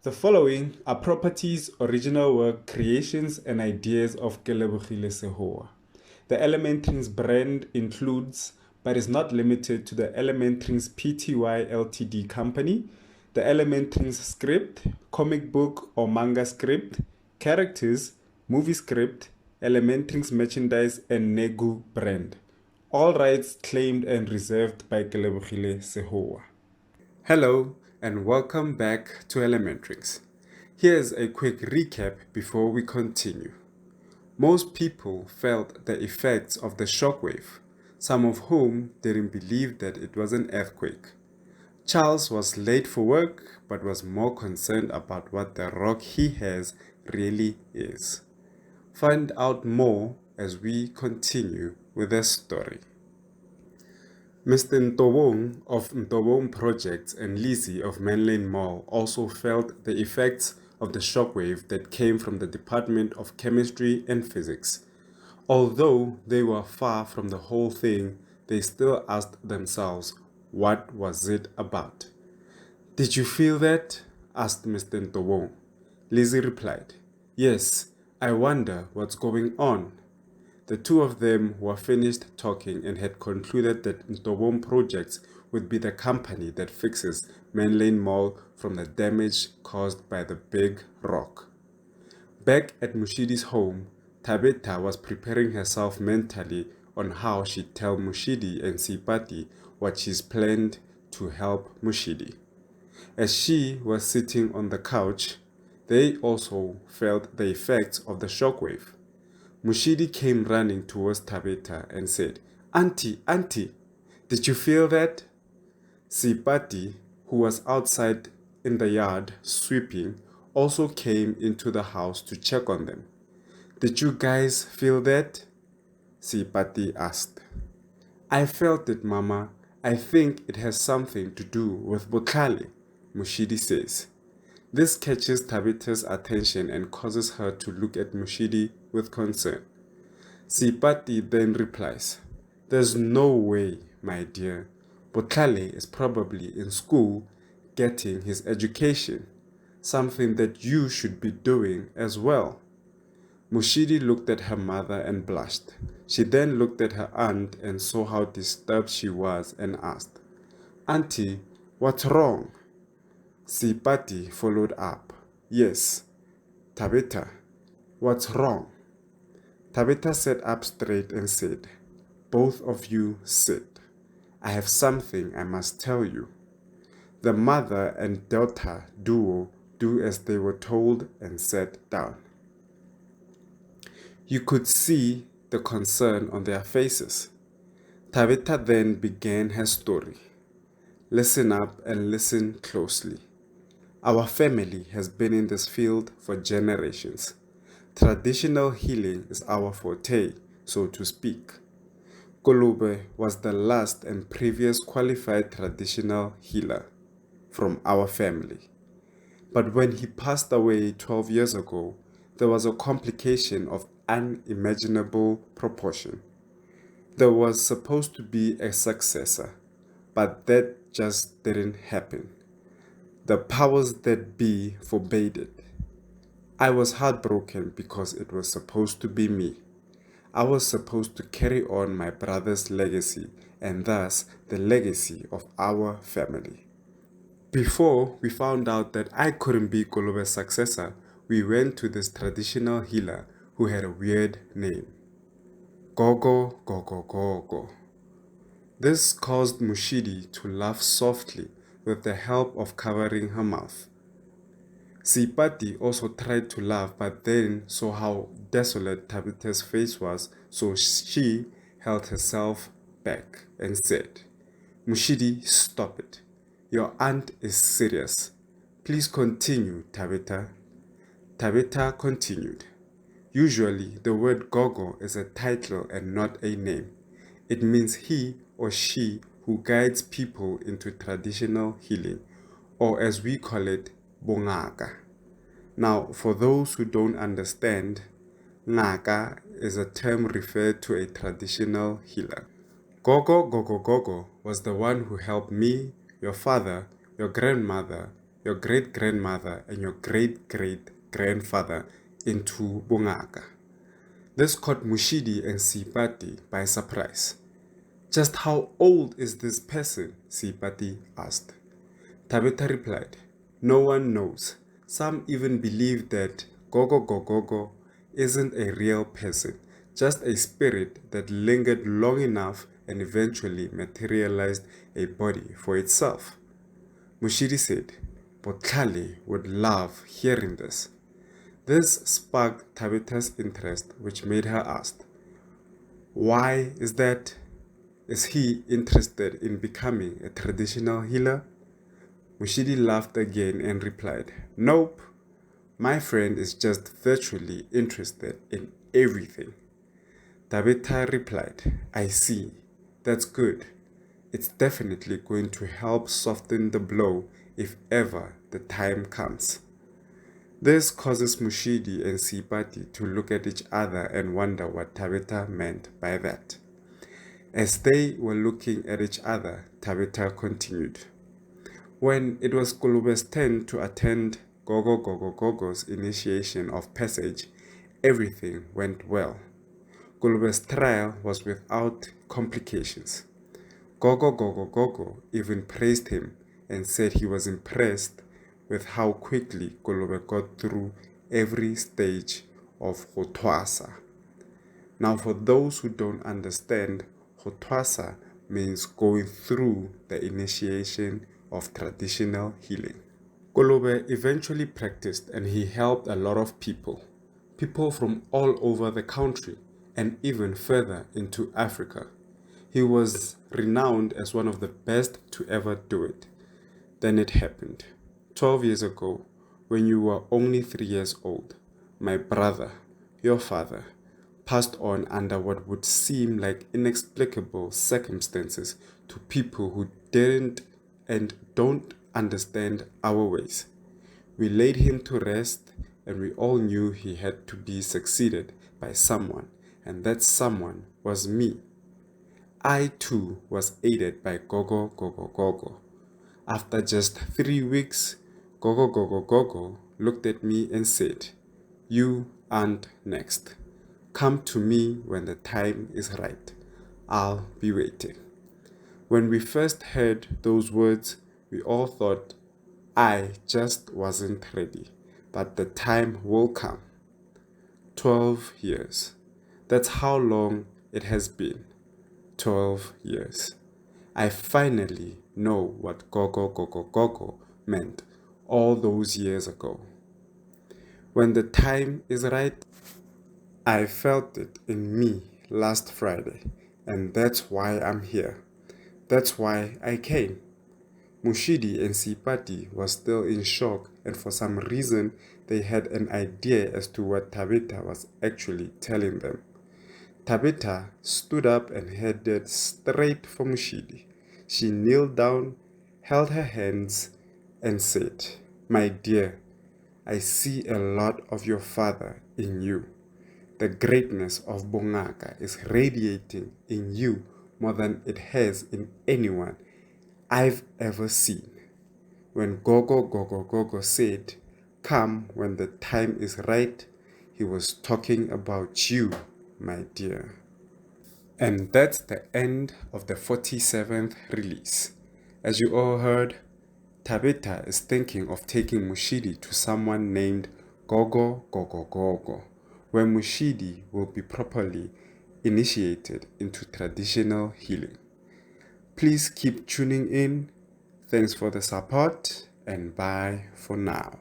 The following are properties, original work, creations, and ideas of Kelebogile Sehoa. The ElementRings brand includes, but is not limited to, the ElementRings Pty Ltd company, the ElementRings script, comic book or manga script, characters, movie script, ElementRings merchandise, and Negu brand. All rights claimed and reserved by Kelebogile Sehoa. Hello and welcome back to ElementRings. Here's a quick recap before we continue. Most people felt the effects of the shockwave, some of whom didn't believe that it was an earthquake. Charles was late for work but was more concerned about what the rock he has really is. Find out more as we continue with the story. Mr. Ntobong of Ntobong Projects and Lizzie of Manlane Mall also felt the effects of the shockwave that came from the Department of Chemistry and Physics. Although they were far from the whole thing, they still asked themselves, what was it about? Did you feel that? Asked Mr. Ntobong. Lizzie replied, yes, I wonder what's going on. The two of them were finished talking and had concluded that Ntobong Projects would be the company that fixes Manlane Mall from the damage caused by the big rock. Back at Mushidi's home, Tabeta was preparing herself mentally on how she'd tell Mushidi and Sipati what she's planned to help Mushidi. As she was sitting on the couch, they also felt the effects of the shockwave. Mushidi came running towards Tabeta and said, Auntie, Auntie, did you feel that? Sipati, who was outside in the yard sweeping, also came into the house to check on them. Did you guys feel that? Sipati asked. I felt it, Mama. I think it has something to do with Botlhale, Mushidi says. This catches Tabeta's attention and causes her to look at Mushidi with concern. Sipati then replies, there's no way, my dear. Botlhale is probably in school getting his education, something that you should be doing as well. Mushidi looked at her mother and blushed. She then looked at her aunt and saw how disturbed she was and asked, Auntie, what's wrong? Sipati followed up, yes. Tabeta, what's wrong? Tabeta sat up straight and said, both of you sit. I have something I must tell you. The mother and daughter duo do as they were told and sat down. You could see the concern on their faces. Tabeta then began her story. Listen up and listen closely. Our family has been in this field for generations. Traditional healing is our forte, so to speak. Kolube was the last and previous qualified traditional healer from our family. But when he passed away 12 years ago, there was a complication of unimaginable proportion. There was supposed to be a successor, but that just didn't happen. The powers that be forbade it. I was heartbroken because it was supposed to be me. I was supposed to carry on my brother's legacy and thus the legacy of our family. Before we found out that I couldn't be Kolobe's successor, we went to this traditional healer who had a weird name. Gogogogo. This caused Mushidi to laugh softly with the help of covering her mouth. Sipati also tried to laugh but then saw how desolate Tabita's face was, so she held herself back and said, Mushidi, stop it. Your aunt is serious. Please continue, Tabita. Tabita continued. Usually, the word Gogo is a title and not a name. It means he or she who guides people into traditional healing, or as we call it, Bongaka. Now, for those who don't understand, Ngaka is a term referred to a traditional healer. Gogo was the one who helped me, your father, your grandmother, your great-grandmother, and your great-great-grandfather into bongaka. This caught Mushidi and Sipati by surprise. Just how old is this person? Sipati asked. Tabitha replied, no one knows. Some even believe that Gogogogo isn't a real person, just a spirit that lingered long enough and eventually materialized a body for itself. Mushidi said, Botlhale would love hearing this. This sparked Tabitha's interest, which made her ask, why is that? Is he interested in becoming a traditional healer? Mushidi laughed again and replied, nope, my friend is just virtually interested in everything. Tabitha replied, I see, that's good. It's definitely going to help soften the blow if ever the time comes. This causes Mushidi and Sipati to look at each other and wonder what Tabitha meant by that. As they were looking at each other, Tabitha continued. When it was Kulube's turn to attend Gogogogo's initiation of passage, everything went well. Kulube's trial was without complications. Gogogogo even praised him and said he was impressed with how quickly Kulube got through every stage of Hotwasa. Now, for those who don't understand, Hotwasa means going through the initiation of traditional healing. Kulube eventually practiced and he helped a lot of people from all over the country and even further into Africa. He was renowned as one of the best to ever do it. Then it happened. 12 years ago, when you were only 3 years old, my brother, your father, passed on under what would seem like inexplicable circumstances to people who didn't and don't understand our ways. We laid him to rest, and we all knew he had to be succeeded by someone, and that someone was me. I too was aided by Gogo. After just 3 weeks, Gogo looked at me and said, you aren't next. Come to me when the time is right. I'll be waiting. When we first heard those words, we all thought I just wasn't ready, but the time will come. 12 years. That's how long it has been. 12 years. I finally know what Gogo meant all those years ago. When the time is right, I felt it in me last Friday, and that's why I'm here. That's why I came. Mushidi and Sipati were still in shock, and for some reason they had an idea as to what Tabitha was actually telling them. Tabitha stood up and headed straight for Mushidi. She kneeled down, held her hands, and said, my dear, I see a lot of your father in you. The greatness of Bongaka is radiating in you more than it has in anyone I've ever seen. When Gogo said, come when the time is right, he was talking about you, my dear. And that's the end of the 47th release. As you all heard, Tabitha is thinking of taking Mushidi to someone named Gogo, where Mushidi will be properly initiated into traditional healing. Please keep tuning in. Thanks for the support and bye for now.